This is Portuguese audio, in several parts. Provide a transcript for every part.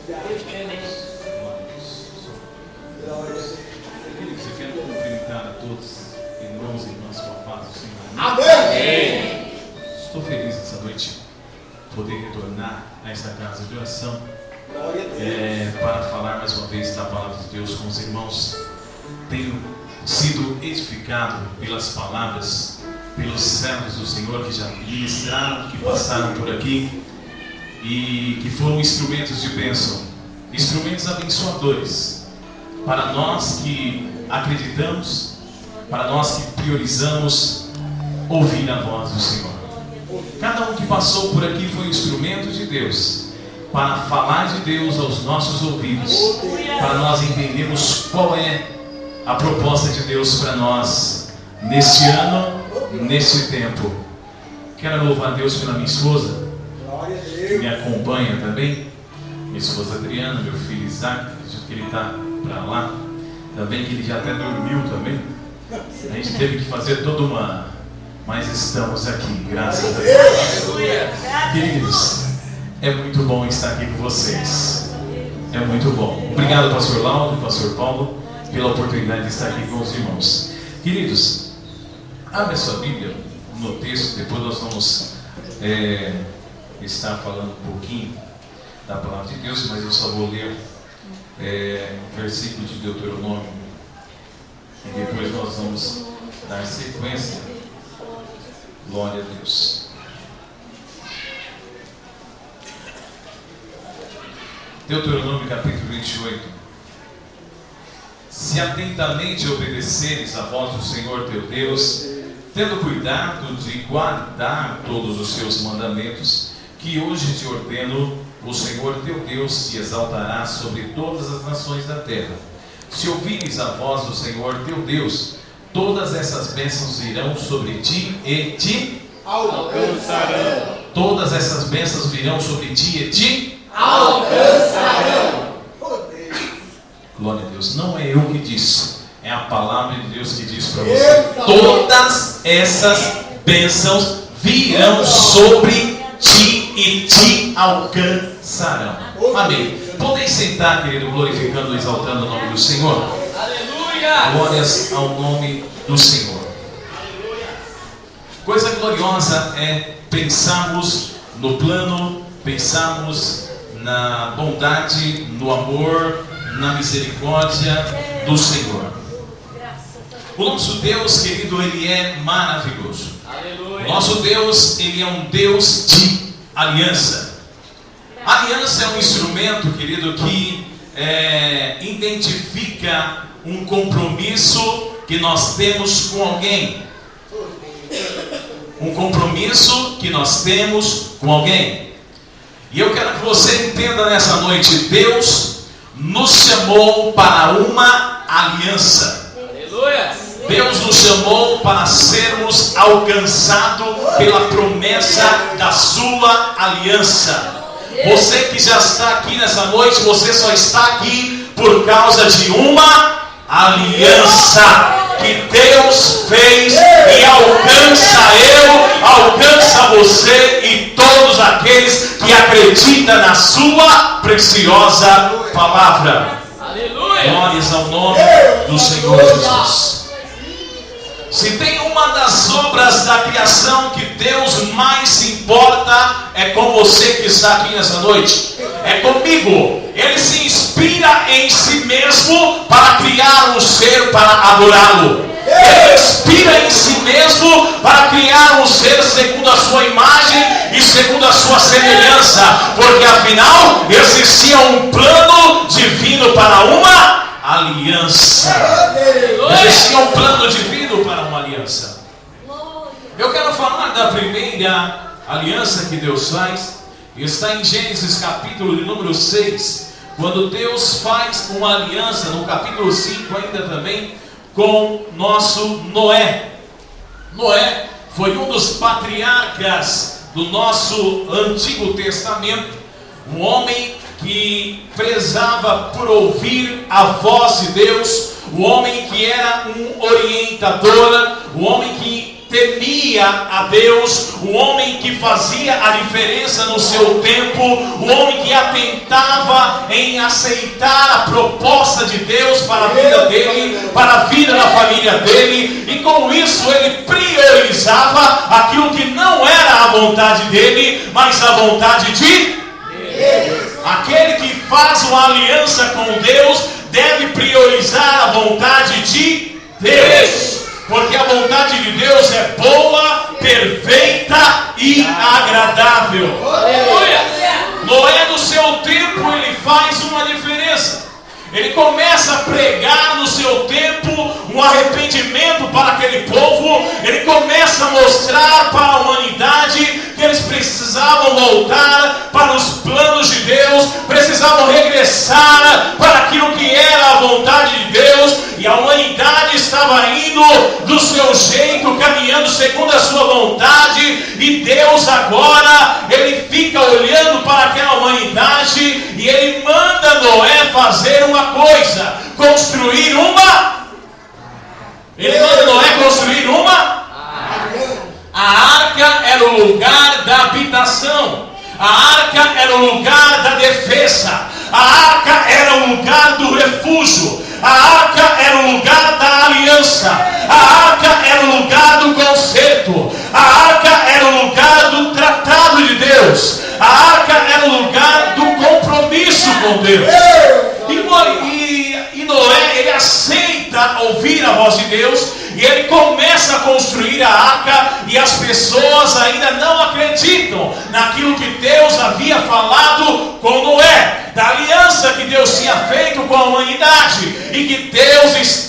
Eu quero cumprimentar a todos, irmãos e irmãs, com a paz do Senhor. Amém. Estou feliz essa noite poder retornar a esta casa de oração para falar mais uma vez da palavra de Deus com os irmãos. Tenho sido edificado pelas palavras, pelos servos do Senhor que já ministraram, que passaram por aqui e que foram instrumentos de bênção, instrumentos abençoadores para nós que acreditamos, para nós que priorizamos ouvir a voz do Senhor. Cada um que passou por aqui foi um instrumento de Deus para falar de Deus aos nossos ouvidos, para nós entendermos qual é a proposta de Deus para nós neste ano, neste tempo. Quero louvar a Deus pela minha esposa, que me acompanha também, minha esposa Adriana, meu filho Isaac, acredito que ele está para lá, também que ele já até dormiu também. A gente teve que fazer toda uma... Mas estamos aqui, graças a Deus. Queridos, é muito bom estar aqui com vocês. É muito bom. Obrigado, pastor Laudo, pastor Paulo, pela oportunidade de estar aqui com os irmãos. Queridos, abre a sua Bíblia no texto, depois nós vamos estar falando um pouquinho da palavra de Deus, mas eu só vou ler o versículo de Deuteronômio e depois nós vamos dar sequência. Glória a Deus. Deuteronômio capítulo 28. Se atentamente obedeceres a voz do Senhor teu Deus, tendo cuidado de guardar todos os seus mandamentos, que hoje te ordeno, o Senhor teu Deus te exaltará sobre todas as nações da terra. Se ouvires a voz do Senhor teu Deus, todas essas bênçãos virão sobre ti e te Alcançarão. Todas essas bênçãos virão sobre ti e te Alcançarão. Glória a Deus. Não é eu que disse, é a palavra de Deus que diz para você. Todas essas bênçãos virão sobre ti e te alcançarão. Amém. Podeis sentar, querido, glorificando e exaltando o nome do Senhor. Glórias ao nome do Senhor. Coisa gloriosa é pensarmos no plano, pensarmos na bondade, no amor, na misericórdia do Senhor. O nosso Deus, querido, Ele é maravilhoso. O nosso Deus, Ele é um Deus de aliança. A aliança é um instrumento, querido, que identifica um compromisso que nós temos com alguém. Um compromisso que nós temos com alguém. E eu quero que você entenda nessa noite: Deus nos chamou para uma aliança. Aleluia. Deus nos chamou para sermos alcançados pela promessa da sua aliança. Você que já está aqui nessa noite, você só está aqui por causa de uma aliança que Deus fez e alcança você e todos aqueles que acreditam na sua preciosa palavra. Aleluia. Glórias ao nome do Senhor Jesus. Se tem uma das obras da criação que Deus mais se importa, é com você que está aqui nessa noite, é comigo. Ele se inspira em si mesmo para criar um ser para adorá-lo. Ele inspira em si mesmo para criar um ser segundo a sua imagem e segundo a sua semelhança, porque afinal existia um plano divino para uma aliança. Existia um plano divino para uma aliança. Eu quero falar da primeira aliança que Deus faz. Está em Gênesis capítulo de número 6, quando Deus faz uma aliança, no capítulo 5 ainda também, com nosso Noé. Noé foi um dos patriarcas do nosso Antigo Testamento, um homem que prezava por ouvir a voz de Deus, o homem que era um orientador, o homem que temia a Deus, o homem que fazia a diferença no seu tempo, o homem que atentava em aceitar a proposta de Deus para a vida dele, para a vida da família dele, e com isso ele priorizava aquilo que não era a vontade dele, mas a vontade de Deus. Aquele que faz uma aliança com Deus deve priorizar a vontade de Deus. Porque a vontade de Deus é boa, perfeita e agradável. Noé, no seu tempo, ele faz uma diferença. Ele começa a pregar no seu tempo um arrependimento para aquele povo. Ele começa a mostrar para a humanidade que eles precisavam voltar para os planos de Deus, precisavam regressar para aquilo que era a vontade de Deus. E a humanidade estava indo do seu jeito, caminhando segundo a sua vontade. E Deus agora, ele fica olhando para aquela humanidade e ele manda Noé fazer uma coisa, construir uma. Ele manda Noé construir uma. A arca era o lugar da habitação. A arca era o lugar da defesa. A arca era o lugar do refúgio. A arca era o lugar da aliança. A arca era o lugar do conserto. A arca era o lugar do tratado de Deus. A arca era o lugar do compromisso com Deus. E Noé, ele aceita ouvir a voz de Deus, e ele começa a construir a arca, e as pessoas ainda não acreditam naquilo que Deus havia falado com Noé, da aliança que Deus tinha feito com a humanidade, e que Deus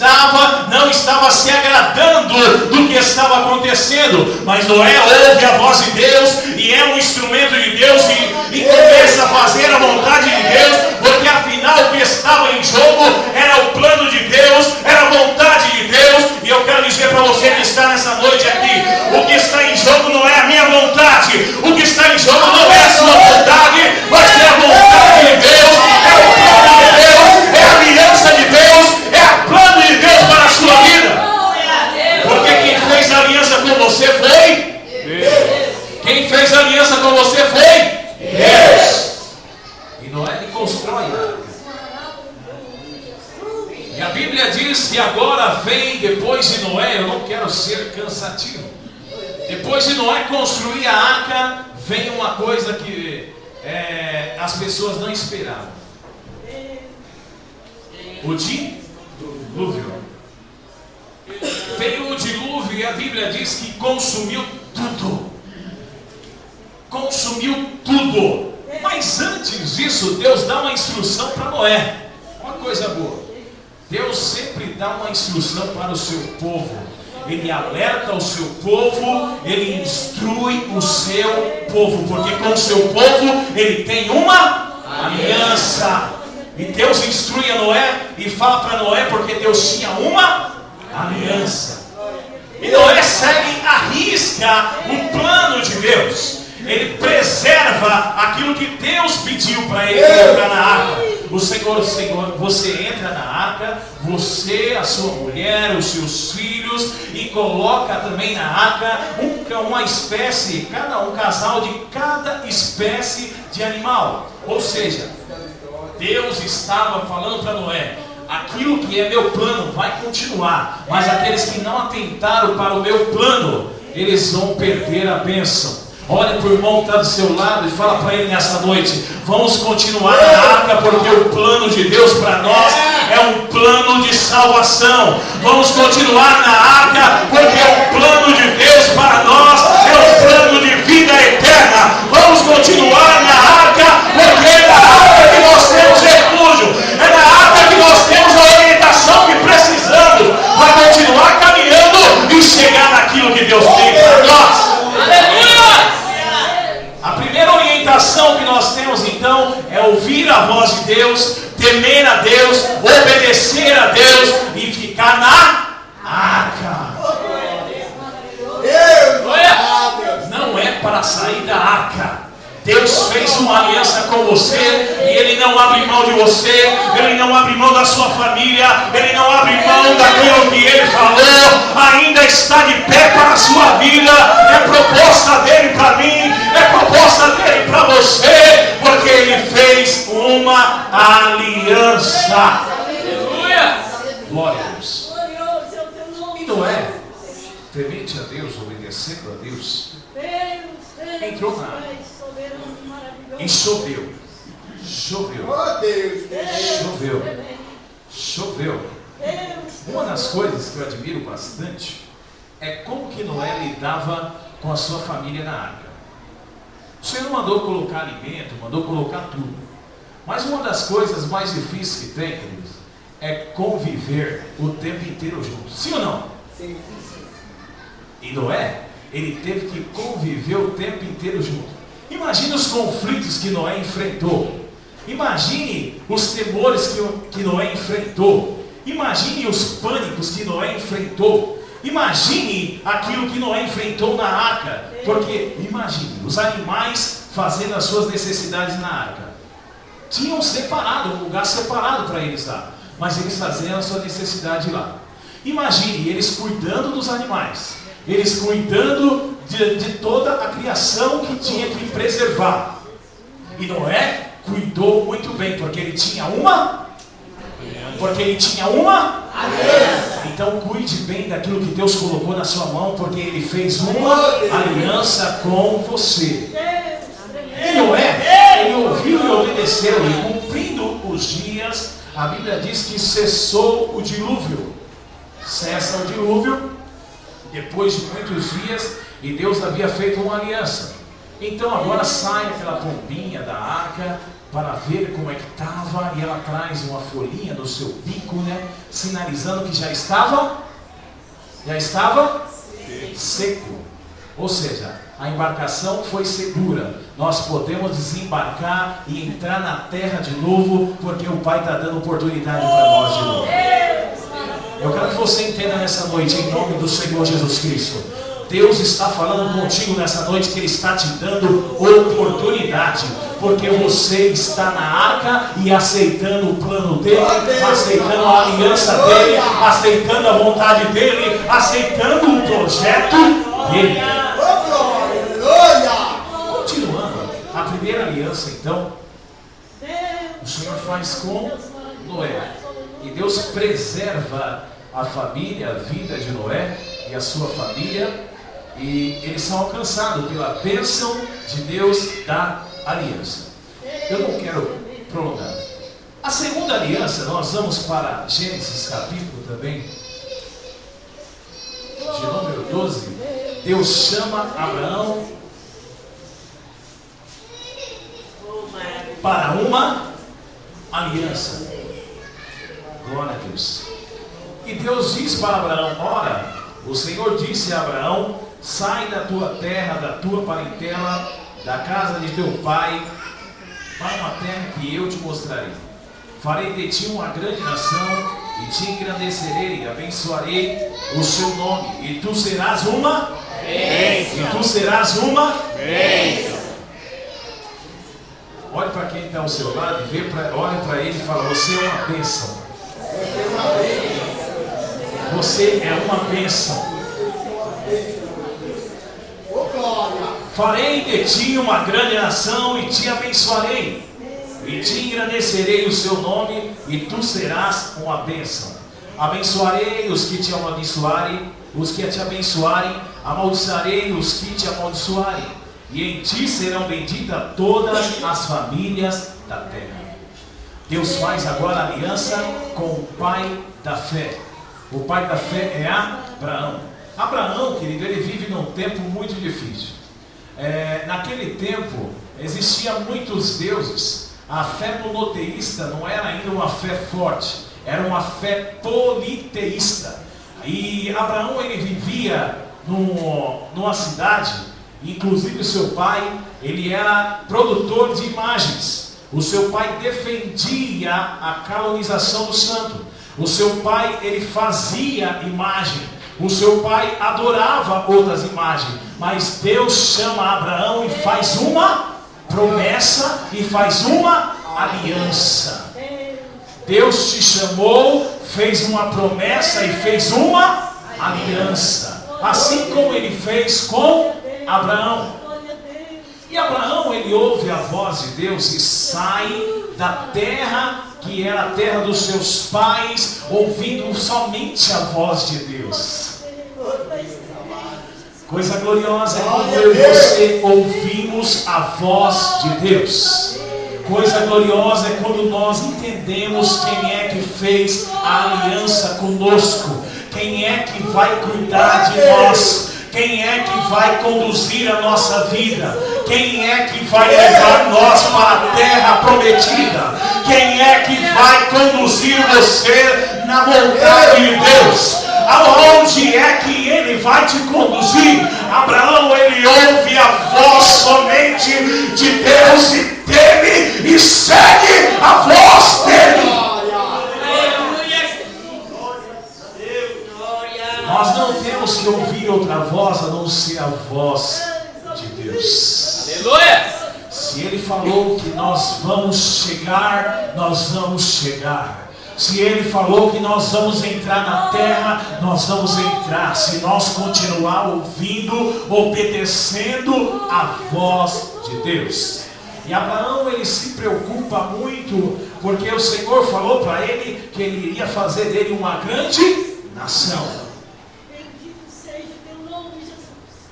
não estava se agradando do que estava acontecendo. Mas Noé ouve a voz de Deus, e é um instrumento de Deus, e começa a fazer a vontade de Deus, porque afinal o que estava em jogo era o plano de Deus, era a vontade de Deus. E eu quero dizer para você que está nessa noite aqui, o que está em jogo não é a minha vontade, o que está em jogo não é a sua vontade, mas é a vontade de Deus, é o plano de Deus, é a aliança de Deus, é o plano de Deus para a sua vida. Porque quem fez a aliança com você foi Deus. Quem fez a aliança com você foi Deus. E Noé, ele constrói a arca. E a Bíblia diz que agora vem, depois de Noé, eu não quero ser cansativo, depois de Noé construir a arca, vem uma coisa que as pessoas não esperavam: o dilúvio. Veio o dilúvio e a Bíblia diz que consumiu tudo. Consumiu tudo. Mas antes disso, Deus dá uma instrução para Noé. Uma coisa boa: Deus sempre dá uma instrução para o seu povo. Ele alerta o seu povo, ele instrui o seu povo, porque com o seu povo ele tem uma aliança. E Deus instrui a Noé e fala para Noé, porque Deus tinha uma aliança. E Noé segue à risca o plano de Deus. Ele preserva aquilo que Deus pediu para ele colocar na arca. O Senhor, você entra na arca, você, a sua mulher, os seus filhos, e coloca também na arca uma espécie, um casal de cada espécie de animal. Ou seja, Deus estava falando para Noé: aquilo que é meu plano vai continuar, mas aqueles que não atentaram para o meu plano, eles vão perder a bênção. Olha para o irmão que está do seu lado e fala para ele nessa noite: vamos continuar na arca, porque o plano de Deus para nós é um plano de salvação. Vamos continuar na arca, porque o plano de Deus para nós é um plano de vida eterna. Vamos continuar na arca, porque é na arca que nós temos refúgio, é na arca que nós temos a orientação que precisamos para continuar caminhando e chegar naquilo que Deus tem para nós. A primeira orientação que nós temos então é ouvir a voz de Deus, temer a Deus, obedecer a Deus e ficar na arca. Não é para sair da arca. Deus fez uma aliança com você e Ele não abre mão de você, Ele não abre mão da sua família, Ele não abre mão daquilo que Ele falou, ainda está de pé para a sua vida. É proposta dEle para mim, é proposta dEle para você, porque Ele fez uma aliança. Aleluia. Glória a Deus. E Noé, temente a Deus, obedecendo a Deus, entrou na água e choveu. Uma das coisas que eu admiro bastante é como que Noé lidava com a sua família na arca. O Senhor mandou colocar alimento, mandou colocar tudo. Mas uma das coisas mais difíceis que tem, queridos, é conviver o tempo inteiro juntos. Sim ou não? Sim. E Noé, ele teve que conviver o tempo inteiro junto. Imagine os conflitos que Noé enfrentou. Imagine os temores que Noé enfrentou. Imagine os pânicos que Noé enfrentou. Imagine aquilo que Noé enfrentou na arca. Porque, imagine, os animais fazendo as suas necessidades na arca. Tinham separado, um lugar separado para eles lá. Mas eles faziam a sua necessidade lá. Imagine eles cuidando dos animais. Eles cuidando de toda a criação que tinha que preservar. E Noé cuidou muito bem, porque ele tinha uma aliança. Então cuide bem daquilo que Deus colocou na sua mão, porque Ele fez uma aliança com você. E Noé, ele ouviu e obedeceu, e cumprindo os dias, a Bíblia diz que cessou o dilúvio. Cessa o dilúvio, depois de muitos dias, e Deus havia feito uma aliança. Então agora sai aquela pombinha da arca para ver como é que estava, e ela traz uma folhinha no seu bico, né, sinalizando que já estava seco. Ou seja, a embarcação foi segura. Nós podemos desembarcar e entrar na terra de novo, porque o Pai está dando oportunidade para nós de novo. Eu quero que você entenda nessa noite, em nome do Senhor Jesus Cristo. Deus está falando contigo nessa noite, que Ele está te dando oportunidade, porque você está na arca e aceitando o plano dEle, aceitando a aliança dEle, aceitando a vontade dEle, aceitando o projeto dEle. Continuando, a primeira aliança então, o Senhor faz com Noé. E Deus preserva a família, a vida de Noé e a sua família. E eles são alcançados pela bênção de Deus da aliança. Eu não quero prolongar. A segunda aliança, nós vamos para Gênesis capítulo também, de número 12. Deus chama Abraão para uma aliança. Glória a Deus. E Deus diz para Abraão: ora, o Senhor disse a Abraão: sai da tua terra, da tua parentela, da casa de teu pai, para uma terra que eu te mostrarei. Farei de ti uma grande nação, e te engrandecerei, e abençoarei o seu nome, e tu serás uma bênção. E tu serás uma bênção. Olhe para quem está ao seu lado e olhe para ele e fala: você é uma bênção. Você é uma bênção. Farei de ti uma grande nação e te abençoarei, e te engrandecerei o seu nome, e tu serás uma bênção. Abençoarei os que te amaldiçoarem, os que te abençoarem, amaldiçoarei os que te amaldiçoarem, e em ti serão benditas todas as famílias da terra. Deus faz agora aliança com o pai da fé. O pai da fé é Abraão. Abraão, querido, ele vive num tempo muito difícil. Naquele tempo, existiam muitos deuses. A fé monoteísta não era ainda uma fé forte, era uma fé politeísta. E Abraão, ele vivia numa cidade, inclusive o seu pai, ele era produtor de imagens. O seu pai defendia a canonização do santo. O seu pai, ele fazia imagem. O seu pai adorava outras imagens. Mas Deus chama Abraão e faz uma promessa e faz uma aliança. Deus te chamou, fez uma promessa e fez uma aliança. Assim como ele fez com Abraão. E Abraão, ele ouve a voz de Deus e sai da terra que era a terra dos seus pais, ouvindo somente a voz de Deus. Coisa gloriosa é quando eu e você ouvimos a voz de Deus. Coisa gloriosa é quando nós entendemos quem é que fez a aliança conosco, quem é que vai cuidar de nós, quem é que vai conduzir a nossa vida, quem é que vai levar nós para a terra prometida, quem é que vai conduzir você na vontade de Deus. Aonde é que ele vai te conduzir? Abraão, ele ouve a voz somente de Deus e teme e segue a voz dele. Nós não temos que ouvir outra voz a não ser a voz de Deus. Aleluia! Se ele falou que nós vamos chegar, nós vamos chegar. Se ele falou que nós vamos entrar na terra, nós vamos entrar. Se nós continuar ouvindo, obedecendo a voz de Deus. E Abraão, ele se preocupa muito, porque o Senhor falou para ele que ele iria fazer dele uma grande nação.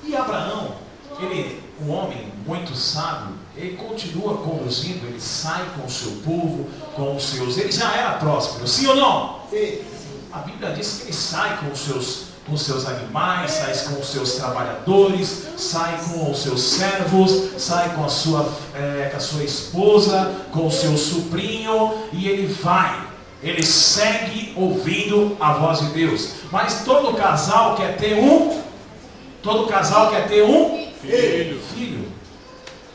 E Abraão, ele, um homem muito sábio, ele continua conduzindo, ele sai com o seu povo, com os seus... Ele já era próspero, sim ou não? Sim. A Bíblia diz que ele sai com os seus animais, sai com os seus trabalhadores, sai com os seus servos, sai com a sua esposa, com o seu sobrinho, e ele vai. Ele segue ouvindo a voz de Deus. Mas todo casal quer ter um filho.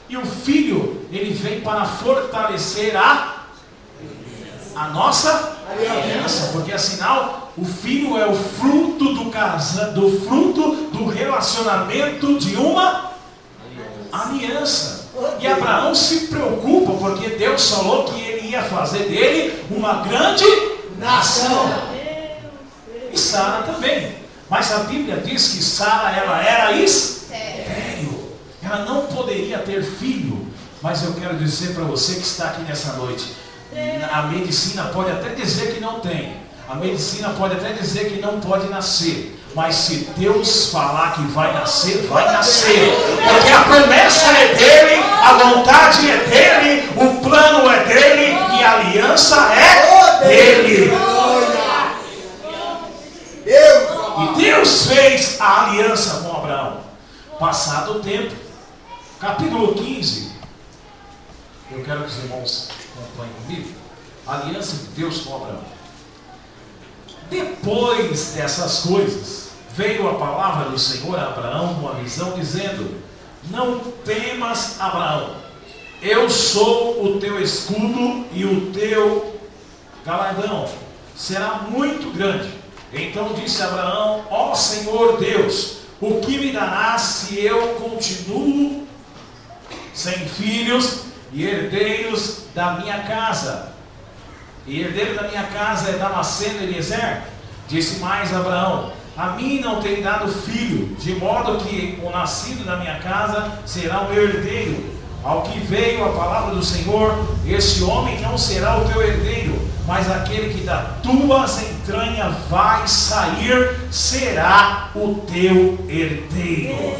E o filho, ele vem para fortalecer a nossa aliança, porque afinal o filho é o fruto do relacionamento de uma aliança. E Abraão se preocupa porque Deus falou que ele ia fazer dele uma grande nação. E Sara também. Mas a Bíblia diz que Sara, ela era estéril. Ela não poderia ter filho. Mas eu quero dizer para você que está aqui nessa noite, a medicina pode até dizer que não tem. A medicina pode até dizer que não pode nascer. Mas se Deus falar que vai nascer, vai nascer. Porque a promessa é dele, a vontade é dele, o plano é dele e a aliança é dele. E Deus fez a aliança com Abraão. Passado o tempo, capítulo 15, eu quero que os irmãos acompanhem comigo. A aliança de Deus com Abraão. Depois dessas coisas, veio a palavra do Senhor a Abraão numa visão, dizendo: não temas, Abraão, eu sou o teu escudo e o teu galardão será muito grande. Então disse Abraão: ó Senhor Deus, o que me darás se eu continuo sem filhos e herdeiros da minha casa? E herdeiro da minha casa é Damasceno e Eliezer? Disse mais Abraão: a mim não tem dado filho, de modo que o nascido da minha casa será o meu herdeiro. Ao que veio a palavra do Senhor: este homem não será o teu herdeiro, mas aquele que das tuas entranhas vai sair será o teu herdeiro.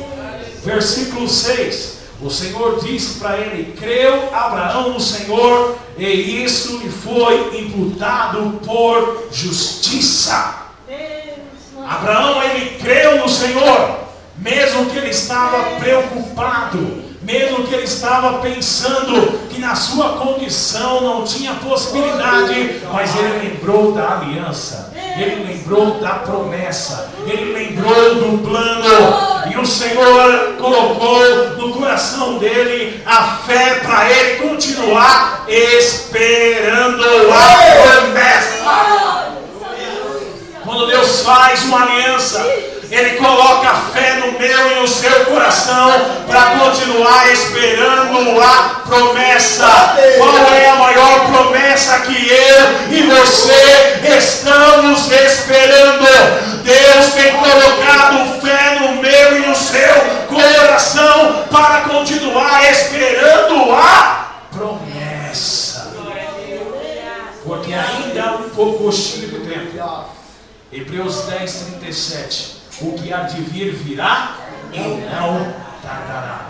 Versículo 6. O Senhor disse para ele: creu Abraão no Senhor, e isso lhe foi imputado por justiça. Abraão, ele creu no Senhor, mesmo que ele estava preocupado, mesmo que ele estava pensando que na sua condição não tinha possibilidade, mas ele lembrou da aliança, ele lembrou da promessa, ele lembrou do plano, e o Senhor colocou no coração dele a fé para ele continuar esperando a promessa. Quando Deus faz uma aliança, Ele coloca a fé no meu e no seu coração para continuar esperando a promessa. Qual é a maior promessa que eu e você estamos esperando? Deus tem colocado fé no meu e no seu coração para continuar esperando a promessa. Porque ainda há um pouco hostil do tempo. Hebreus 10, 37. O que há de vir virá e não tardará.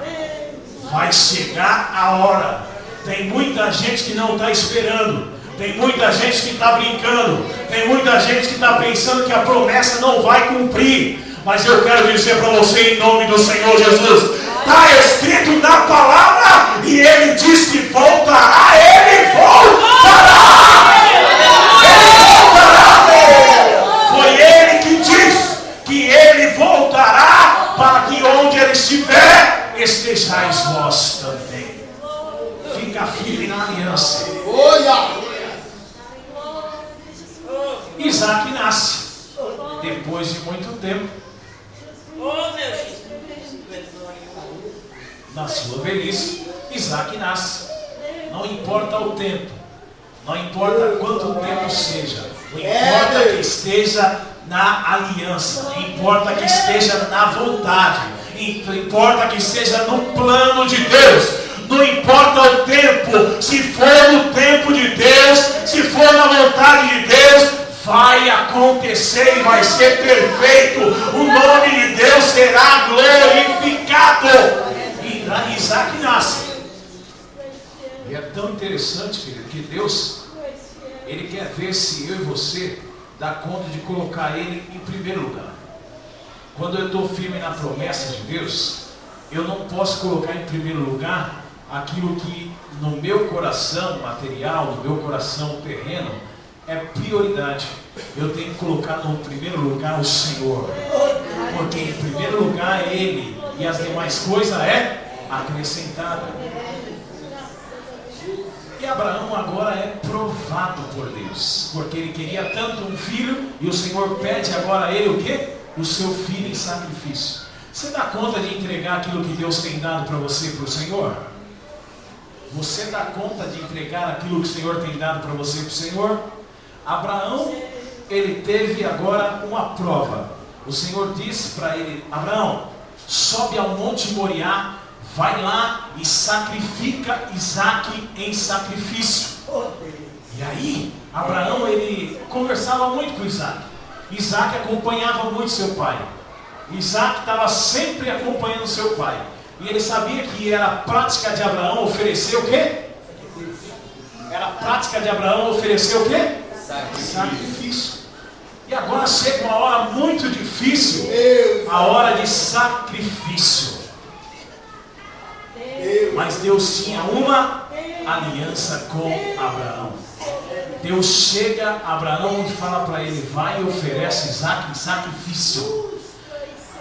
Vai chegar a hora. Tem muita gente que não está esperando. Tem muita gente que está brincando. Tem muita gente que está pensando que a promessa não vai cumprir. Mas eu quero dizer para você, em nome do Senhor Jesus, está escrito na palavra, e Ele diz que voltará. Ele voltará. Ele voltará. Foi Ele que diz que Ele voltará, para que onde Ele estiver, estejais vós também. Fica firme na aliança. Isaac nasce. Depois de muito tempo, na sua velhice, Isaac nasce. Não importa o tempo, não importa quanto tempo seja, não importa que esteja na aliança, não importa que esteja na vontade, não importa que esteja no plano de Deus. Não importa o tempo, se for no tempo de Deus, se for na vontade de Deus, vai acontecer e vai ser perfeito. O nome de Deus será glorificado. E Isaac nasce. E é tão interessante, querido, que Deus, Ele quer ver se eu e você dá conta de colocar Ele em primeiro lugar. Quando eu estou firme na promessa de Deus, eu não posso colocar em primeiro lugar aquilo que no meu coração material, no meu coração terreno, é prioridade. Eu tenho que colocar no primeiro lugar o Senhor, porque em primeiro lugar é Ele, e as demais coisas é acrescentada. E Abraão agora é provado por Deus, porque ele queria tanto um filho, e o Senhor pede agora a ele o quê? O seu filho em sacrifício. Você dá conta de entregar aquilo que Deus tem dado para você para o Senhor? Você dá conta de entregar aquilo que o Senhor tem dado para você para o Senhor? Abraão, ele teve agora uma prova. O Senhor disse para ele: Abraão, sobe ao monte Moriá, vai lá e sacrifica Isaque em sacrifício. E aí, Abraão, ele conversava muito com Isaque. Isaque acompanhava muito seu pai. Isaque estava sempre acompanhando seu pai. E ele sabia que era a prática de Abraão oferecer o quê? Era a prática de Abraão oferecer o quê? Sacrifício. E agora chega uma hora muito difícil, a hora de sacrifício. Mas Deus tinha uma aliança com Abraão. Deus chega a Abraão e fala para ele: vai e oferece Isaque em sacrifício.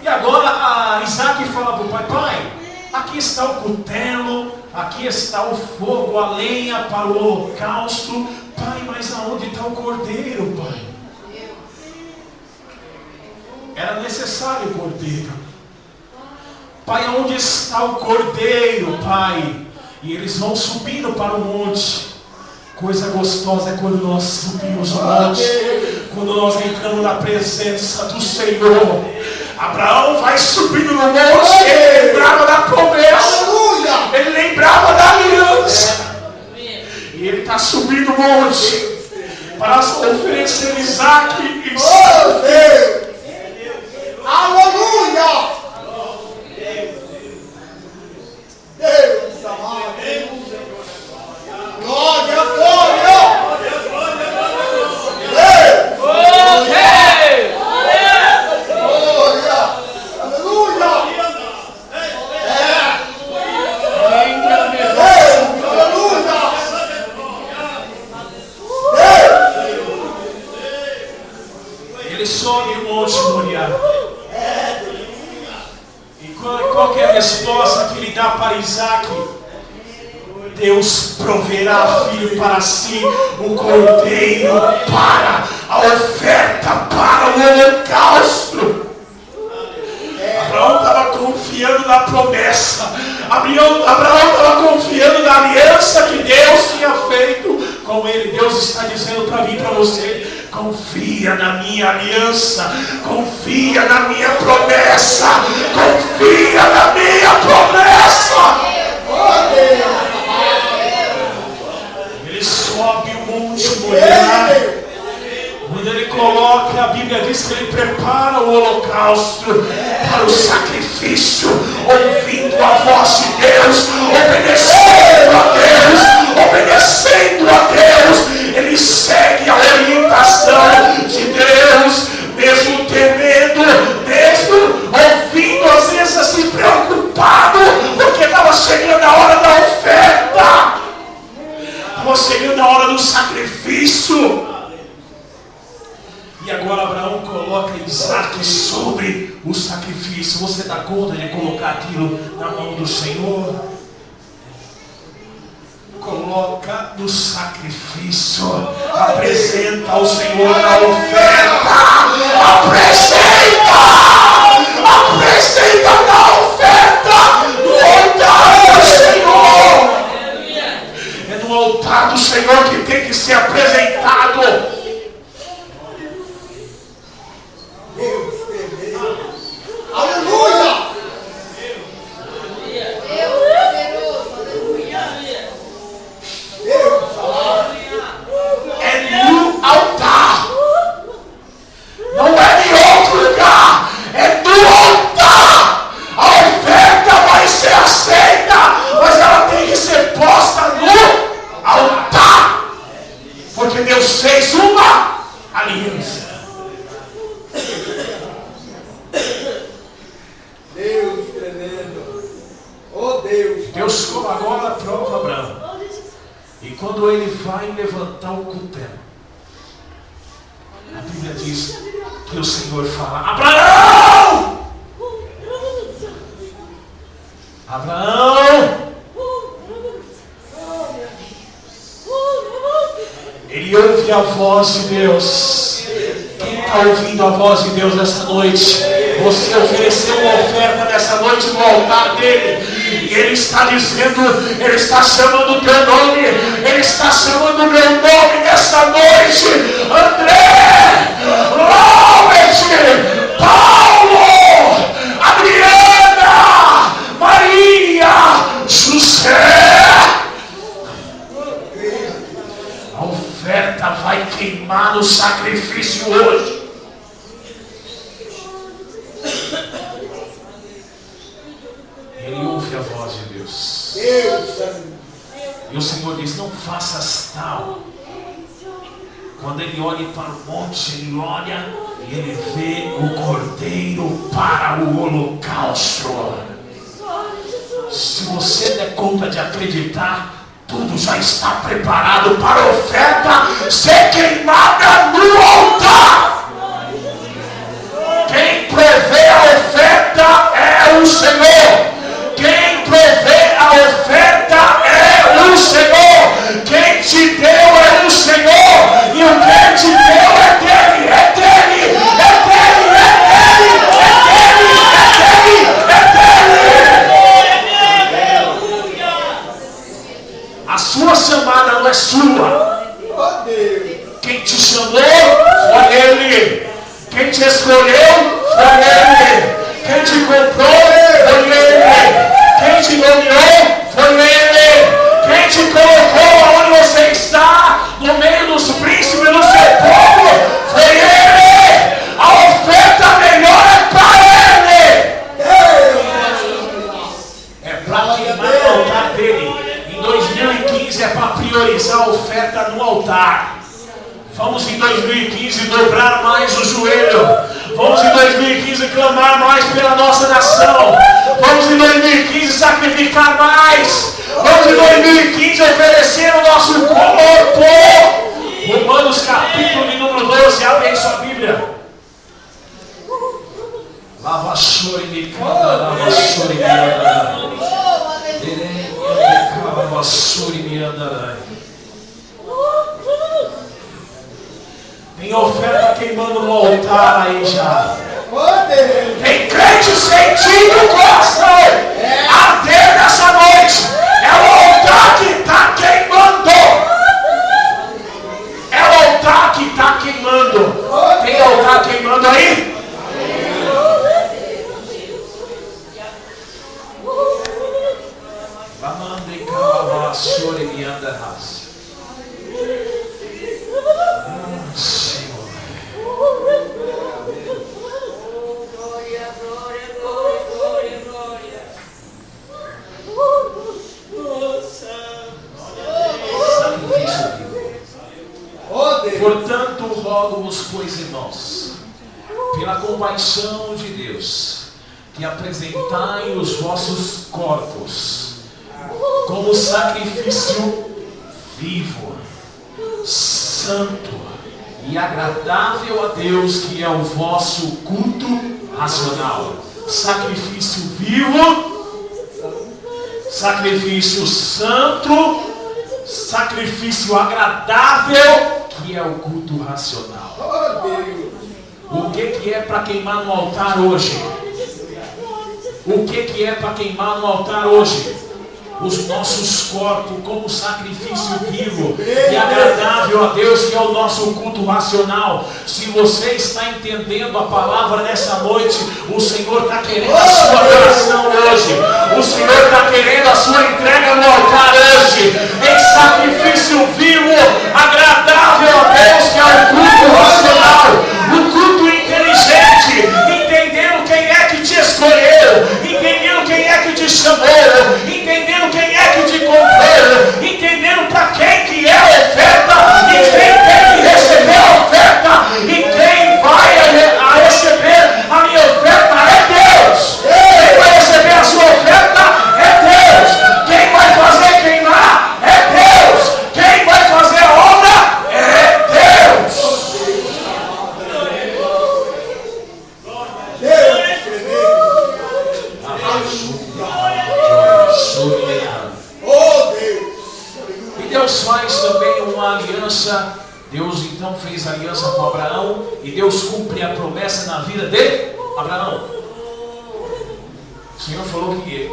E agora Isaque fala para o pai: pai, aqui está o cutelo, aqui está o fogo, a lenha para o holocausto. Pai, mas aonde está o cordeiro, pai? Era necessário o cordeiro. Pai, aonde está o cordeiro, pai? E eles vão subindo para o monte. Coisa gostosa é quando nós subimos o monte, quando nós entramos na presença do Senhor. Abraão vai subindo no monte, ele lembrava da promessa, ele lembrava da aliança. E ele está subindo o monte para oferecer Isaque em sacrifício. Aleluia! Deus amado, glória, glória! Ele sobe o monte Moriá. E qual que é a resposta que ele dá para Isaque? Deus proverá filho para si, o cordeiro para a oferta, para o holocausto. Abraão estava confiando na promessa. Abraão estava confiando na aliança que Deus tinha feito com ele. Deus está dizendo para mim e para você: confia na minha aliança, confia na minha promessa, confia na minha promessa. Ele sobe o monte Moriá. Quando ele coloca, a Bíblia diz que ele prepara o holocausto para o sacrifício, ouvindo a voz de Deus, obedecendo a Deus, obedecendo a Deus. Ele segue a orientação de Deus, mesmo temendo, mesmo ouvindo, às vezes assim preocupado, porque estava chegando a hora da oferta, estava chegando a hora do sacrifício. E agora Abraão coloca Isaac sobre o sacrifício. Você dá conta de colocar aquilo na mão do Senhor? Coloca no sacrifício. Apresenta ao Senhor na oferta. Apresenta na oferta. No altar do Senhor. É no altar do Senhor que tem que ser apresentado. Aleluia! É no altar. Não é em outro lugar. É no altar. A oferta vai ser aceita, mas ela tem que ser posta no altar. Porque Deus fez uma aliança. Deus tremendo. Oh Deus. Deus agora prova Abraão. E quando ele vai levantar o cutelo, a Bíblia diz que o Senhor fala: Abraão! Abraão! Ele ouve a voz de Deus. Quem está ouvindo a voz de Deus nessa noite? Você ofereceu uma oferta nessa noite no altar dele. E ele está dizendo, ele está chamando o teu nome. Ele está chamando o meu nome nessa noite. André, Robert, Paulo, Adriana, Maria, José. A oferta vai queimar no sacrifício hoje. Ele ouve a voz de Deus. E o Senhor diz: não faças tal. Quando ele olha para o monte, ele olha e ele vê o cordeiro para o holocausto. Se você der conta de acreditar, tudo já está preparado para a oferta ser queimada no altar. Quem provê a oferta é o Senhor. Quem provê a oferta é o Senhor. Quem te deu é o Senhor. E o que te deu é dele, é dele, é dele, é dele, é dele. A sua chamada não é sua. Quem te chamou foi Ele. Quem te escolheu foi Ele. Quem te comprou foi Ele. Quem te nomeou foi Ele. Quem te colocou onde você está, no meio dos príncipes do seu povo, foi Ele. A oferta melhor é para Ele. É para queimar o altar dele. Em 2015 é para priorizar a oferta no altar. Vamos em 2015 dobrar mais o joelho. Vamos em 2015 clamar mais pela nossa nação. Vamos em 2015 sacrificar mais. Vamos em 2015 oferecer o nosso corpo. Romanos capítulo de número 12. Abre aí sua Bíblia. Lava chore me canta, lava chore me andará. Lava chore me andará. Tem oferta queimando no altar aí já. Tem crente gente sentir no coração arder nessa noite. É o altar que está queimando. É o altar que está queimando. Tem altar queimando aí? Senhor. Portanto, rogo-vos, pois, irmãos, pela compaixão de Deus, que apresentai os vossos corpos como sacrifício vivo, santo e agradável a Deus, que é o vosso culto racional. Sacrifício vivo, sacrifício santo, sacrifício agradável, que é o culto racional. O que é para queimar no altar hoje? O que é para queimar no altar hoje? Os nossos corpos como sacrifício vivo e agradável a Deus, que é o nosso culto racional. Se você está entendendo a palavra nessa noite, o Senhor está querendo a sua oração hoje. O Senhor está querendo a sua entrega no altar hoje, em sacrifício vivo, agradável a Deus, que é o culto racional, o culto inteligente, entendendo quem é que te escolheu, entendendo quem é que te chamou, entendendo quem é que te comprou, entendendo para quem que é a oferta e quem tem que receber a oferta e quem vai receber a minha oferta é Deus. Quem vai receber a sua oferta é Deus. Quem vai fazer queimar é Deus. Quem vai fazer a obra é Deus. E Deus faz também uma aliança. Deus então fez aliança com Abraão e Deus cumpre a promessa na vida de Abraão. O Senhor falou que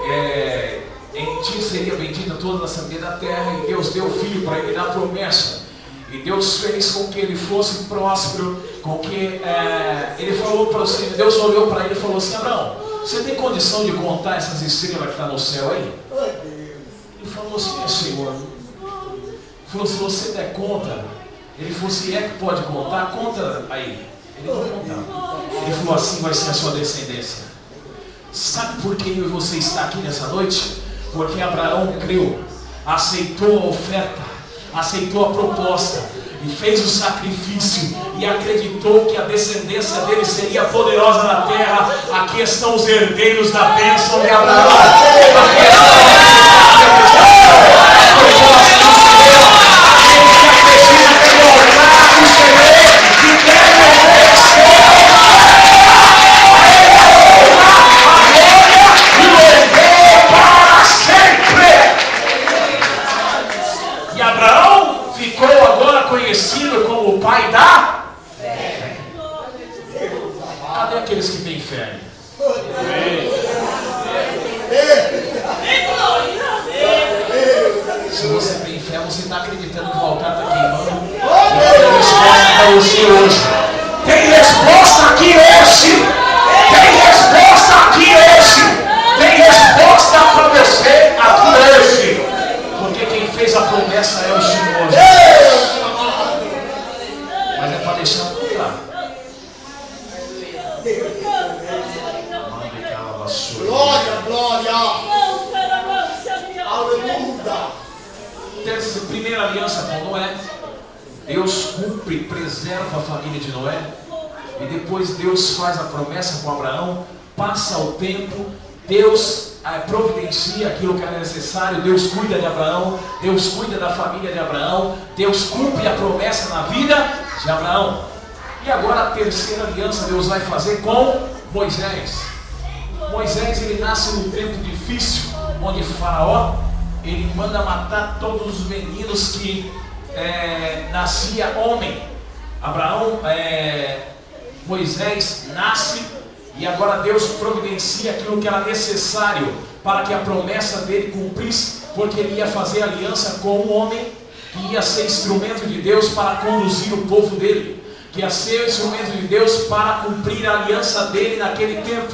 em ti seria bendita toda a sabedoria da terra, e Deus deu o filho para ele dar promessa. E Deus fez com que ele fosse próspero, com que ele falou para você, Deus olhou para ele e falou assim: Abraão, você tem condição de contar essas estrelas que estão no céu aí? Ele falou assim: Senhor. Ele falou: se você der conta. Ele falou: se é que pode contar, conta aí. Ele não contava. Ele falou: assim vai ser a sua descendência. Sabe por que eu e você está aqui nessa noite? Porque Abraão creu, aceitou a oferta, aceitou a proposta e fez o sacrifício e acreditou que a descendência dele seria poderosa na terra. Aqui estão os herdeiros da bênção de Abraão. Aqui estão a proposta do Senhor. Aqueles que acreditam que o altar do Senhor que deve oferecer e Abraão ficou agora conhecido como o pai da fé. Cadê aqueles que têm fé? Se você tem fé, você está acreditando que o altar está queimando. E tem resposta para você hoje. Tem resposta aqui hoje. Tem resposta aqui hoje. Tem resposta para você aqui hoje. Porque quem fez a promessa é o Senhor. Mas é para deixar claro. Glória, glória. Aleluia. Primeira aliança com Noé. Deus cumpre, preserva a família de Noé. E depois Deus faz a promessa com Abraão. Passa o tempo. Deus providencia aquilo que era necessário. Deus cuida de Abraão. Deus cuida da família de Abraão. Deus cumpre a promessa na vida de Abraão. E agora a terceira aliança Deus vai fazer com Moisés. Moisés, ele nasce num tempo difícil, onde Faraó, ele manda matar todos os meninos que nascia homem. Moisés nasce E agora Deus providencia aquilo que era necessário para que a promessa dele cumprisse, porque ele ia fazer aliança com um homem que ia ser instrumento de Deus para conduzir o povo dele, que ia ser instrumento de Deus para cumprir a aliança dele naquele tempo.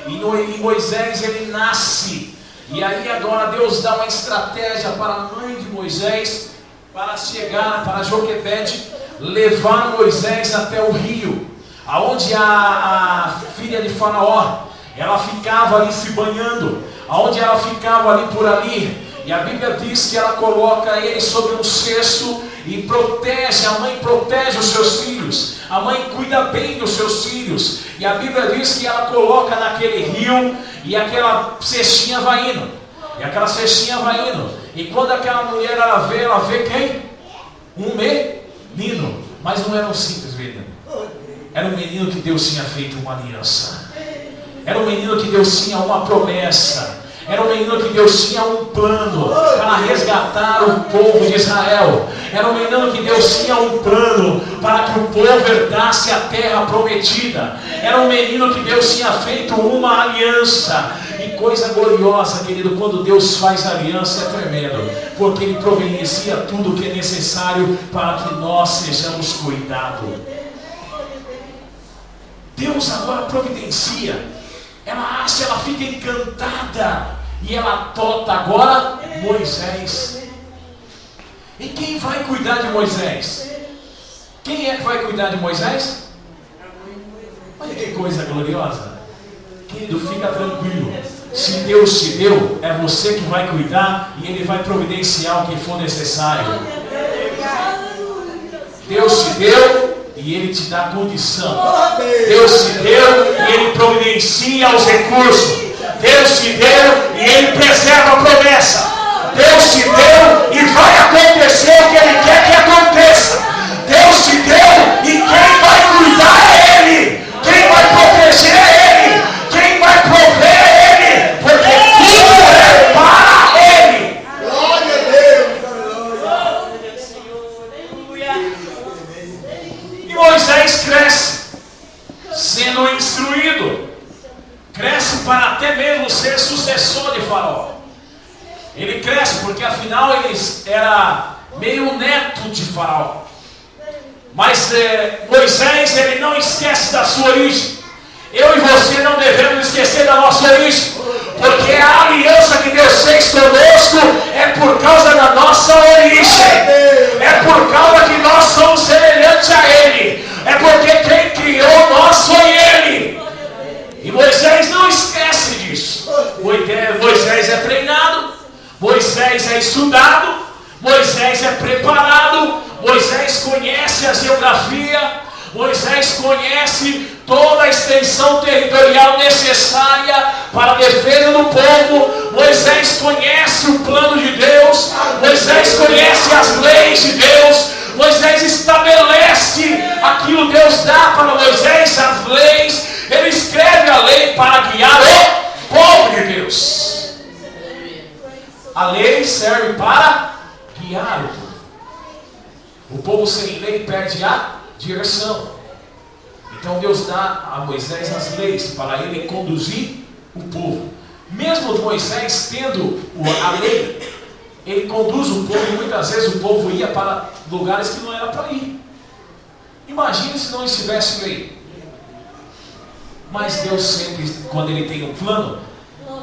E Moisés, ele nasce. E aí agora Deus dá uma estratégia para a mãe de Moisés, para chegar, para Joquebede, levar Moisés até o rio, aonde a filha de Faraó, ela ficava ali se banhando, aonde ela ficava ali por ali. E a Bíblia diz que ela coloca ele sobre um cesto e protege, a mãe protege os seus filhos, a mãe cuida bem dos seus filhos. E a Bíblia diz que ela coloca naquele rio e aquela cestinha vai indo, e aquela cestinha vai indo. E quando aquela mulher ela vê quem? Um menino, mas não era um simples menino, era um menino que Deus tinha feito uma aliança, era um menino que Deus tinha uma promessa, era um menino que Deus tinha um plano para resgatar o povo de Israel. Era um menino que Deus tinha um plano para que o povo herdasse a terra prometida. Era um menino que Deus tinha feito uma aliança. E coisa gloriosa, querido, quando Deus faz aliança é tremendo, porque Ele providencia tudo o que é necessário para que nós sejamos cuidados. Deus agora providencia. Ela acha, ela fica encantada e ela adota agora Moisés. E quem vai cuidar de Moisés? Quem é que vai cuidar de Moisés? Olha que coisa gloriosa. Querido, fica tranquilo. Se Deus te deu, é você que vai cuidar e Ele vai providenciar o que for necessário. Deus te deu e Ele te dá condição. Deus te deu e Ele providencia os recursos. Deus te deu e Ele preserva a promessa. Deus te deu e vai acontecer o que Ele quer que aconteça. Deus te deu e quem vai cuidar é Ele. Quem vai proteger é Ele. Quem vai prover é Ele. Porque tudo é para Ele. Glória a Deus. E Moisés cresce, sendo instruído, cresce para até mesmo ser sucessor de Faraó. Ele cresce porque afinal ele era meio neto de Faraó. Mas Moisés, ele não esquece da sua origem. Eu e você não devemos esquecer da nossa origem, porque a aliança que Deus fez conosco é por causa da nossa origem, é por causa que nós somos semelhantes a Ele, é porque quem criou nós foi Ele. E Moisés não esquece disso. Moisés é treinado, Moisés é estudado, Moisés é preparado, Moisés conhece a geografia, Moisés conhece toda a extensão territorial necessária para a defesa do povo. Moisés conhece o plano de Deus, Moisés conhece as leis de Deus, Moisés estabelece aquilo que Deus dá para Moisés, as leis. Ele escreve a lei para guiar o povo de Deus. A lei serve para guiar o povo. O povo sem lei perde a direção. Então Deus dá a Moisés as leis para ele conduzir o povo. Mesmo Moisés tendo a lei, ele conduz o povo e muitas vezes o povo ia para lugares que não era para ir. Imagine se não estivesse lei. Mas Deus sempre, quando Ele tem um plano,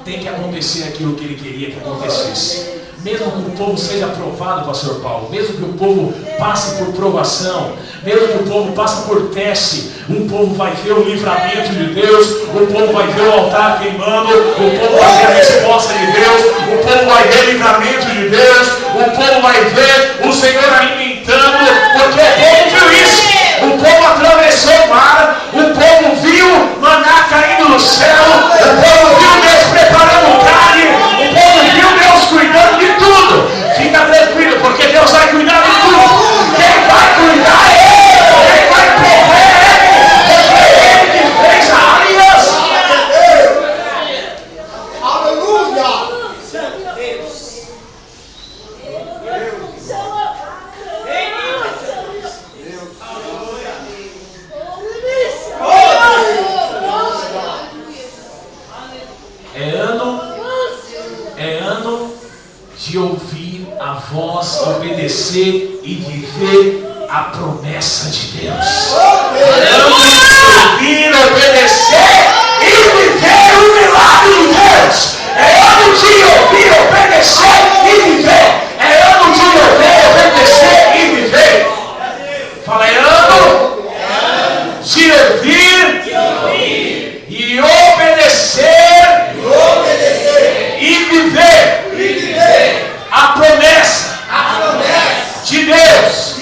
tem que acontecer aquilo que Ele queria que acontecesse. Mesmo que o povo seja aprovado, pastor Paulo, mesmo que o povo passe por provação, mesmo que o povo passe por teste, o povo vai ver o livramento de Deus, o povo vai ver o altar queimando, o povo vai ver a resposta de Deus, o povo vai ver o livramento de Deus, o povo vai ver o Senhor alimentando, porque o povo viu isso. O povo atravessou o mar, o povo viu maná caindo do céu, o povo viu Deus preparando carne, o povo viu Deus cuidando de tudo. Fica tranquilo, porque Deus vai cuidar de tudo. Quem vai cuidar é Ele, quem vai prover é Ele, porque é Ele que fez a aliança. Aleluia! obedecer e viver a promessa de Deus. Servir, obedecer e viver o milagre de Deus. É ano de ouvir, obedecer e viver. É ano de ouvir, obedecer e viver. Fala, é ano de ouvir e obedecer e viver a promessa de Deus.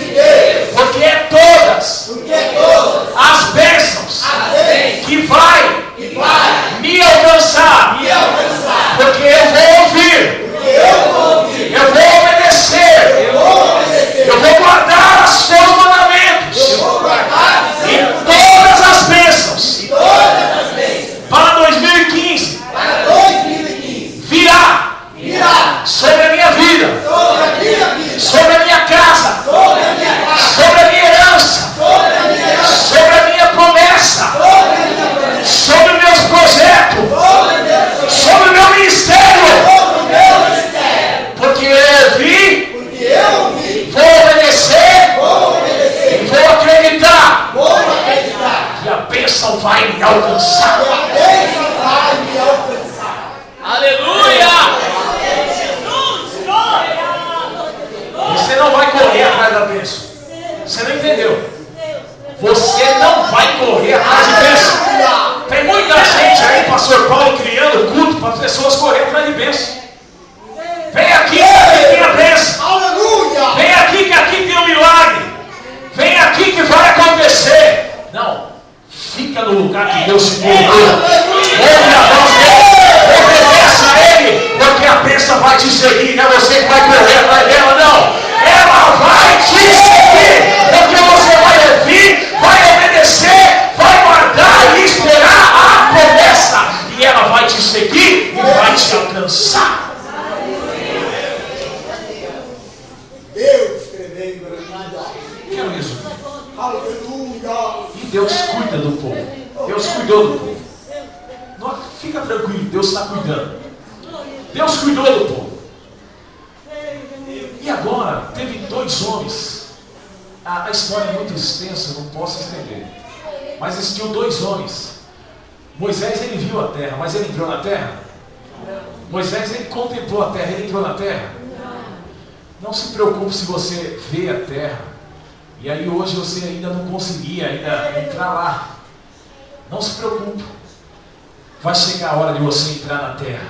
Porque é todas as bênçãos que vai me alcançar. Porque eu vou ouvir, eu vou obedecer, eu vou guardar os teus mandamentos. E todas as bênçãos para 2015 virá sobre a minha vida, sobre a minha casa, sobre a minha herança, sobre a minha promessa, sobre os meus projetos, sobre o meu ministério. Porque eu ouvi, vou obedecer e vou acreditar que a bênção vai me alcançar. Aleluia! Você não vai correr atrás da bênção. Você não entendeu? Você não vai correr atrás de bênção. Tem muita gente aí, pastor Paulo, criando culto para as pessoas correrem atrás de bênção. Vem aqui que aqui tem a bênção. Vem aqui que aqui tem um milagre. Vem aqui que vai acontecer. Não. Fica no lugar que Deus te colocou. Ouve a voz dele. Obedeça a ele. Porque a bênção vai te seguir. Não é você que vai correr atrás dela, não. Ela vai te seguir. Porque você vai ouvir, vai obedecer, vai guardar e esperar a promessa. E ela vai te seguir e vai te alcançar. Quero isso. E Deus cuida do povo. Deus cuidou do povo. Não, fica tranquilo, Deus está cuidando. Deus cuidou do povo. E agora, teve dois homens. A história é muito extensa, não posso estender. Mas existiu dois homens. Moisés, ele viu a terra, mas ele entrou na terra? Moisés, ele contemplou a terra, ele entrou na terra? Não se preocupe se você vê a terra. E aí hoje você ainda não conseguia entrar lá. Não se preocupe. Vai chegar a hora de você entrar na terra.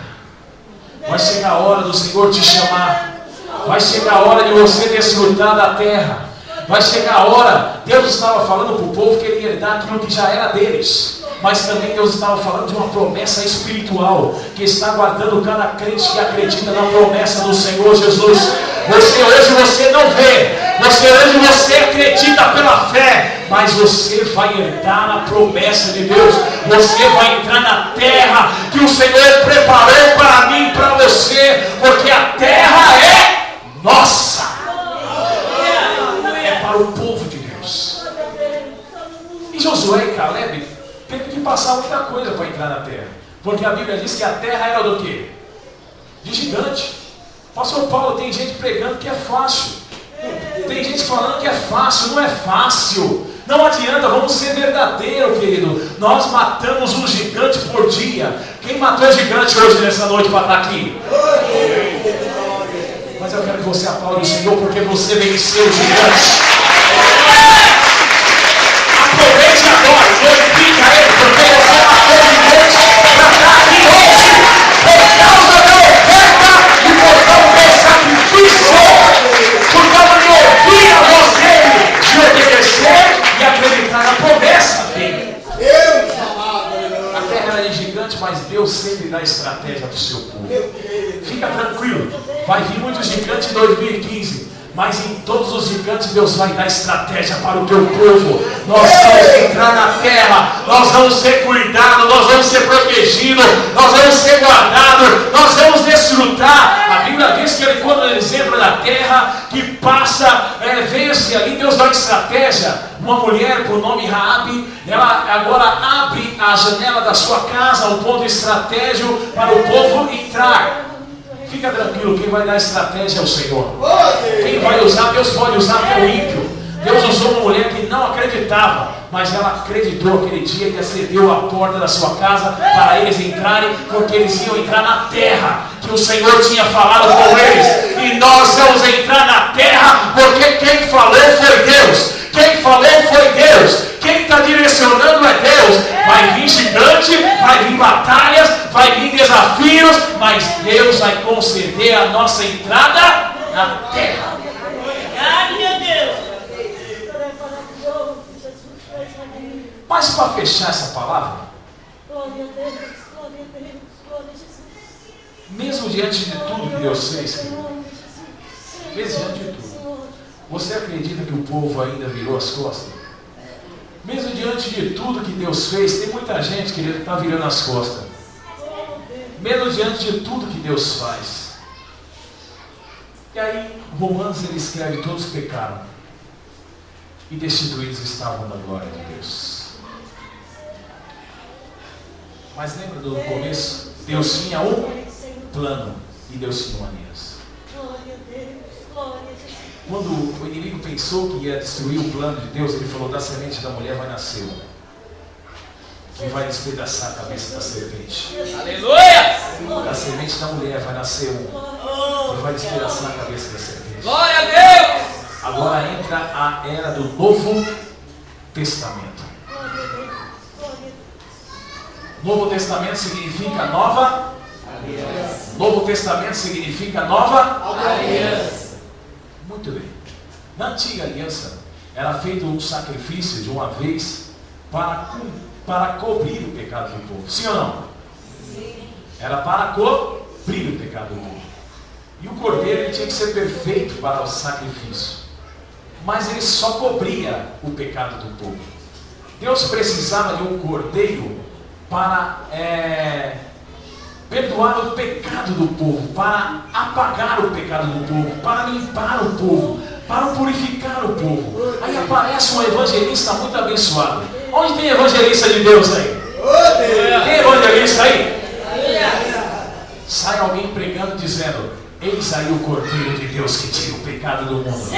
Vai chegar a hora do Senhor te chamar. Vai chegar a hora de você desfrutar da terra. Vai chegar a hora. Deus estava falando para o povo que ele ia dar aquilo que já era deles. Mas também Deus estava falando de uma promessa espiritual que está guardando cada crente que acredita na promessa do Senhor Jesus. Hoje você não vê. Hoje você acredita pela fé. Mas você vai entrar na promessa de Deus. Você vai entrar na terra que o Senhor preparou para mim e para você. Porque a terra é nossa. É para o povo de Deus. E Josué e Caleb teve que passar muita coisa para entrar na terra. Porque a Bíblia diz que a terra era do quê? De gigante. Pastor Paulo, tem gente pregando que é fácil. Tem gente falando que é fácil. Não é fácil. Não adianta, vamos ser verdadeiro, querido. Nós matamos um gigante por dia. Quem matou gigante hoje nessa noite para estar aqui? Mas eu quero que você aplaude o Senhor porque você venceu o gigante. Aproveite agora, glorifica Ele, porque você matou o gigante para estar aqui hoje. Por causa da oferta e por causa do sacrifício. Por causa de ouvir a voz dele, de obedecer e acreditar na promessa dele. A terra era gigante, mas Deus sempre dá estratégia para o seu povo. Fica tranquilo, vai vir muito gigante em 2015. Mas em todos os gigantes Deus vai dar estratégia para o teu povo. Nós vamos entrar na terra, nós vamos ser cuidados, nós vamos ser protegidos, nós vamos ser guardados, nós vamos desfrutar. A Bíblia diz que ele, quando eles entram na terra, que passa, vence ali, Deus dá uma estratégia. Uma mulher por nome Raabe, ela agora abre a janela da sua casa, um ponto estratégico para o povo entrar. Fica tranquilo, quem vai dar estratégia é o Senhor. Quem vai usar, Deus pode usar até o ímpio. Deus usou uma mulher que não acreditava, mas ela acreditou aquele dia e acendeu a porta da sua casa para eles entrarem, porque eles iam entrar na terra que o Senhor tinha falado com eles. E nós vamos entrar na terra, porque quem falou foi Deus. Quem falou foi Deus. Quem está direcionando é Deus. Vai vir gigante, vai vir batalhas, vai vir desafios, mas Deus vai conceder a nossa entrada na terra. Mas para fechar essa palavra, mesmo diante de tudo que Deus fez, mesmo diante de tudo, você acredita que o povo ainda virou as costas? Mesmo diante de tudo que Deus fez, tem muita gente que está virando as costas. Mesmo diante de tudo que Deus faz. E aí, Romanos ele escreve: todos pecaram e destituídos estavam da glória de Deus. Mas lembra do começo? Deus tinha um plano e Deus tinha uma aliança. Quando o inimigo pensou que ia destruir o plano de Deus, ele falou: da semente da mulher vai nascer um que vai despedaçar a cabeça da serpente. Aleluia! Da semente da mulher vai nascer um que vai despedaçar a cabeça da serpente. Glória a Deus! Agora entra a era do Novo Testamento. Novo Testamento significa nova aliança. Novo Testamento significa nova aliança. Muito bem. Na antiga aliança era feito um sacrifício de uma vez para cobrir o pecado do povo. Sim ou não? Sim. Era para cobrir o pecado do povo. E o cordeiro ele tinha que ser perfeito para o sacrifício. Mas ele só cobria o pecado do povo. Deus precisava de um cordeiro para perdoar o pecado do povo, para apagar o pecado do povo, para limpar o povo, para purificar o povo. Aí aparece um evangelista muito abençoado. Onde tem evangelista de Deus aí? Tem evangelista aí? Sai alguém pregando dizendo: eis aí o Cordeiro de Deus que tira o pecado do mundo.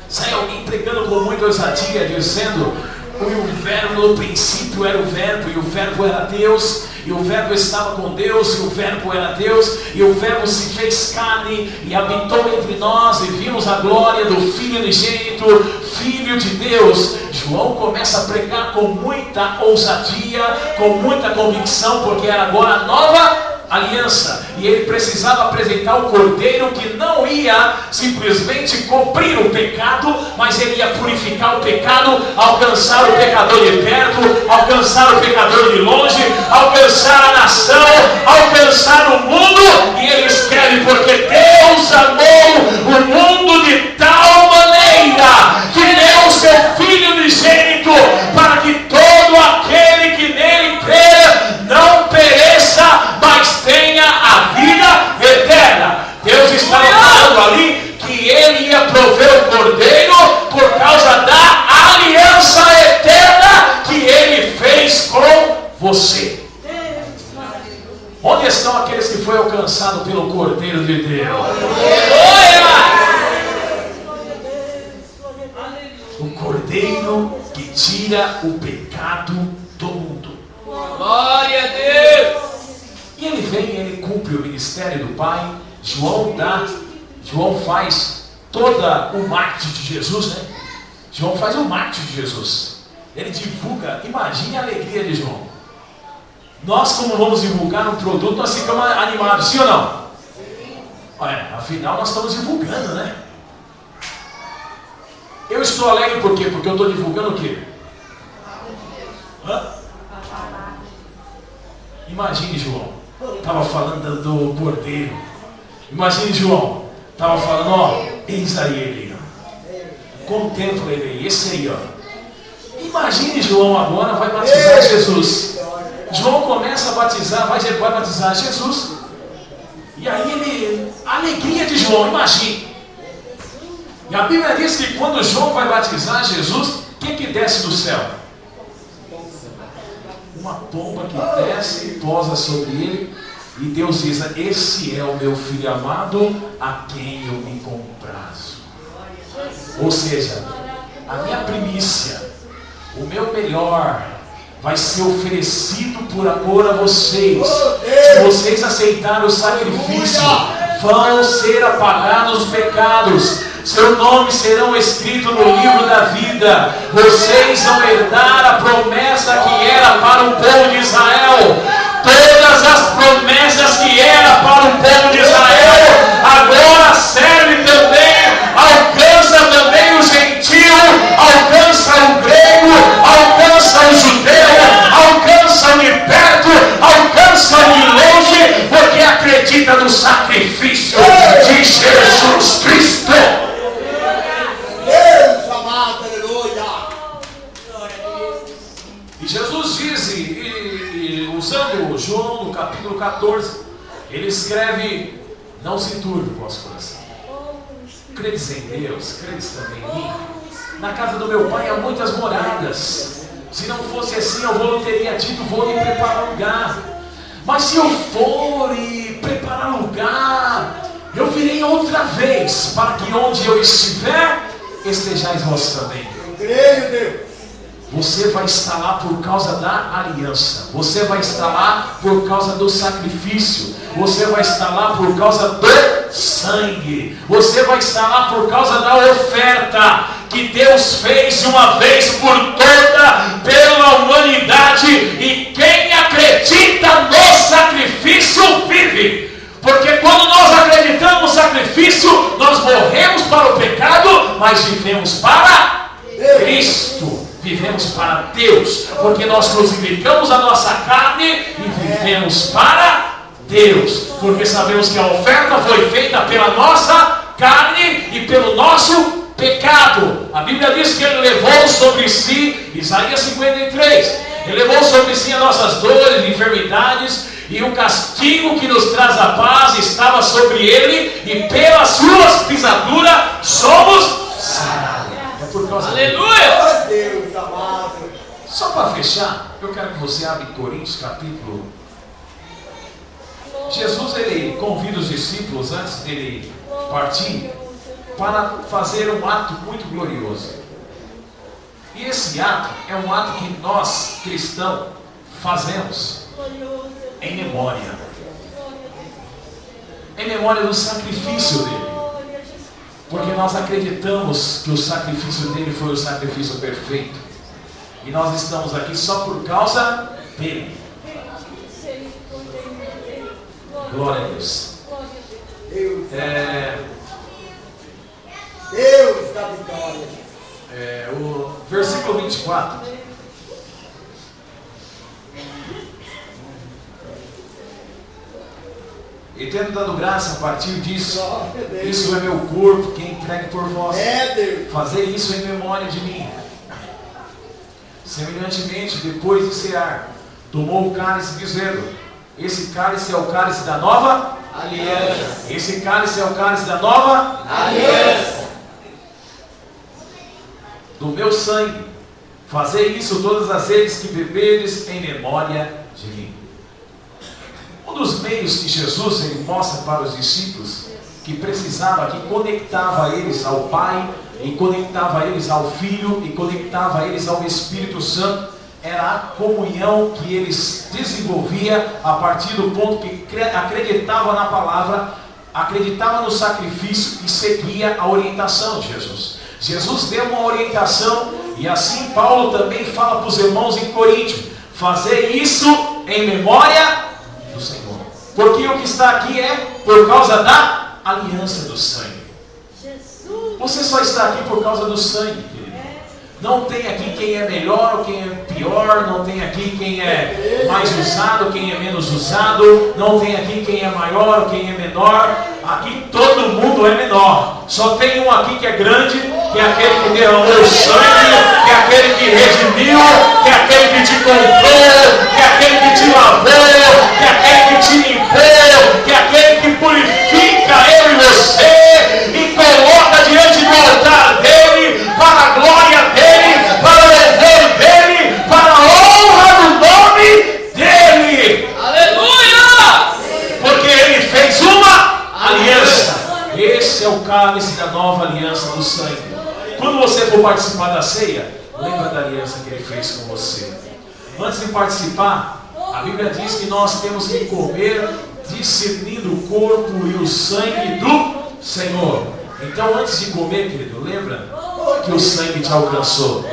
Sai alguém pregando com muita ousadia dizendo: o verbo no princípio era o verbo, e o verbo era Deus, e o verbo estava com Deus, e o verbo era Deus, e o verbo se fez carne e habitou entre nós, e vimos a glória do Filho unigênito, Filho de Deus. João começa a pregar com muita ousadia, com muita convicção, porque era agora a nova aliança, e ele precisava apresentar o cordeiro que não ia simplesmente cobrir o pecado, mas ele ia purificar o pecado, alcançar o pecador de perto, alcançar o pecador de longe, alcançar a nação, alcançar o mundo. E ele escreve: porque Deus amou o mundo de tal maneira que deu o seu Filho unigênito, para que todo aquele que nele crê não pereça, mas tenha a vida eterna. Deus estava falando ali que ele ia prover o cordeiro por causa da aliança eterna que ele fez com você. Onde estão aqueles que foram alcançados pelo Cordeiro de Deus? O Cordeiro que tira o pecado do mundo. Glória a Deus! E ele vem, ele cumpre o ministério do Pai. João faz toda o marketing de Jesus, né? João faz o marketing de Jesus. Ele divulga, imagine a alegria de João. Nós, como vamos divulgar um produto, nós ficamos animados, sim ou não? Olha, afinal nós estamos divulgando, né? Eu estou alegre por quê? Porque eu estou divulgando o quê? Imagine João, estava falando do cordeiro. Imagine João, estava falando: ó, eis aí ele, ó. Contempla ele aí, esse aí, ó. Imagine João agora vai batizar Jesus. João começa a batizar, vai batizar Jesus. E aí a alegria de João, imagine. E a Bíblia diz que quando João vai batizar Jesus, o que desce do céu? Uma pomba que desce e posa sobre ele, E Deus diz: esse é o meu filho amado, a quem eu me comprazo. Ou seja, a minha primícia, o meu melhor, vai ser oferecido por amor a vocês. Se vocês aceitarem o sacrifício, vão ser apagados os pecados, seu nome serão escrito no livro da vida. Vocês vão herdar a promessa que era para o povo de Israel. Todas as promessas que era para o povo de Israel agora serve também, alcança também o gentio, alcança o grego, alcança o judeu, alcança o de perto, alcança o de longe, porque acredita no sacrifício de Jesus Cristo. Deus amado, aleluia. E Jesus diz, usando João no capítulo 14, ele escreve: não se turbe o vosso coração. Credes em Deus, credes também em mim. Na casa do meu pai há muitas moradas. Se não fosse assim, eu teria dito: vou lhe preparar lugar. Mas se eu for e preparar lugar, eu virei outra vez, para que onde eu estiver, estejais vós também. Eu creio, Deus. Você vai estar lá por causa da aliança. Você vai estar lá por causa do sacrifício. Você vai estar lá por causa do sangue. Você vai estar lá por causa da oferta que Deus fez de uma vez por toda pela humanidade. E quem acredita no sacrifício vive. Porque quando nós acreditamos no sacrifício, nós morremos para o pecado, mas vivemos para Cristo. Vivemos para Deus, porque nós crucificamos a nossa carne e vivemos para Deus, porque sabemos que a oferta foi feita pela nossa carne e pelo nosso pecado. A Bíblia diz que Ele levou sobre si, Isaías 53, Ele levou sobre si as nossas dores, enfermidades, e o castigo que nos traz a paz estava sobre Ele, e pelas suas pisaduras somos sarados. Por causa Aleluia! Deus amado. Só para fechar, eu quero que você abra Coríntios capítulo. Jesus, ele convida os discípulos antes dele partir para fazer um ato muito glorioso. E esse ato é um ato que nós cristãos fazemos em memória. Em memória do sacrifício dele. Porque nós acreditamos que o sacrifício dele foi o sacrifício perfeito. E nós estamos aqui só por causa dele. Glória a Deus. Deus da vitória. O versículo 24. E tendo dado graça a partir disso, isso é meu corpo que é entregue por vós. Deus. Fazei isso em memória de mim. Semelhantemente, depois de cear, tomou o cálice, dizendo: esse cálice é o cálice da nova aliança. Esse cálice é o cálice da nova aliança. Do meu sangue. Fazei isso todas as vezes que beberes em memória de mim. Um dos meios que Jesus ele mostra para os discípulos, que precisava, que conectava eles ao Pai, e conectava eles ao Filho, e conectava eles ao Espírito Santo, era a comunhão que eles desenvolviam a partir do ponto que acreditava na palavra, acreditava no sacrifício e seguia a orientação de Jesus. Jesus deu uma orientação, e assim Paulo também fala para os irmãos em Coríntio: fazer isso em memória do Senhor. Porque o que está aqui é por causa da aliança do sangue. Você só está aqui por causa do sangue, querido. Não tem aqui quem é melhor ou quem é pior. Não tem aqui quem é mais usado, quem é menos usado. Não tem aqui quem é maior ou quem é menor. Aqui todo mundo é menor. Só tem um aqui que é grande, que é aquele que derramou o sangue, que é aquele que redimiu, que é aquele que te comprou, que é aquele que te lavou, que é aquele que te limpou, que é aquele que purifica eu e você e coloca diante do altar dele, para a glória dele, para o louvor dele, para a honra do nome dele. Aleluia! Quando você for participar da ceia, lembra da aliança que Ele fez com você. Antes de participar, a Bíblia diz que nós temos que comer discernindo o corpo e o sangue do Senhor. Então, antes de comer, querido, lembra que o sangue te alcançou.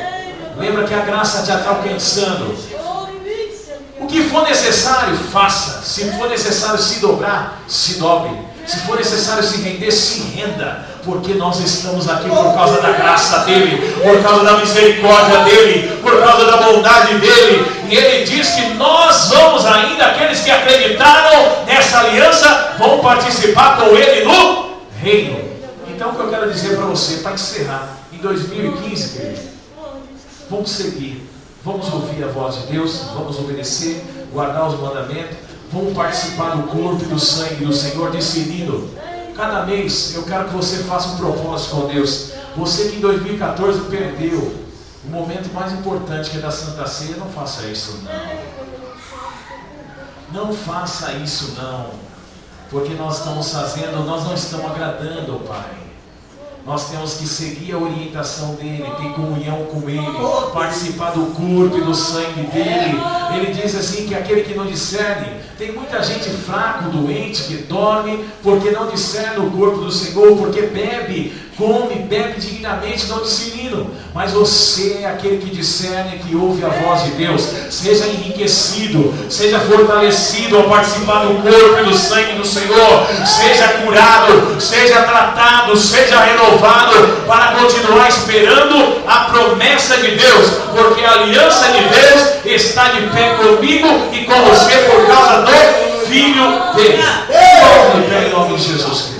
Lembra que a graça já está alcançando. O que for necessário, faça. Se for necessário se dobrar, se dobre. Se for necessário se render, se renda. Porque nós estamos aqui por causa da graça dEle, por causa da misericórdia dEle, por causa da bondade dEle. E Ele diz que nós vamos ainda, aqueles que acreditaram nessa aliança, vão participar com Ele no reino. Então o que eu quero dizer para você, para encerrar, em 2015, querido, vamos seguir, vamos ouvir a voz de Deus, vamos obedecer, guardar os mandamentos, vamos participar do corpo e do sangue do Senhor, decidindo. Cada mês eu quero que você faça um propósito com Deus. Você que em 2014 perdeu o momento mais importante, que é da Santa Ceia, não faça isso não. Não faça isso não. Porque nós estamos fazendo, nós não estamos agradando ao Pai. Nós temos que seguir a orientação dEle, ter comunhão com Ele, participar do corpo e do sangue dEle. Ele diz assim que aquele que não discerne, tem muita gente fraco, doente, que dorme, porque não discerne o corpo do Senhor, porque bebe, come, bebe dignamente, não discernindo. Mas você é aquele que discerne, que ouve a voz de Deus. Seja enriquecido, seja fortalecido ao participar do corpo e do sangue do Senhor. Seja curado, seja tratado, seja renovado, para continuar esperando a promessa de Deus, porque a aliança de Deus está de pé comigo e com você por causa do Filho dele. Vamos de pé em nome de Jesus Cristo.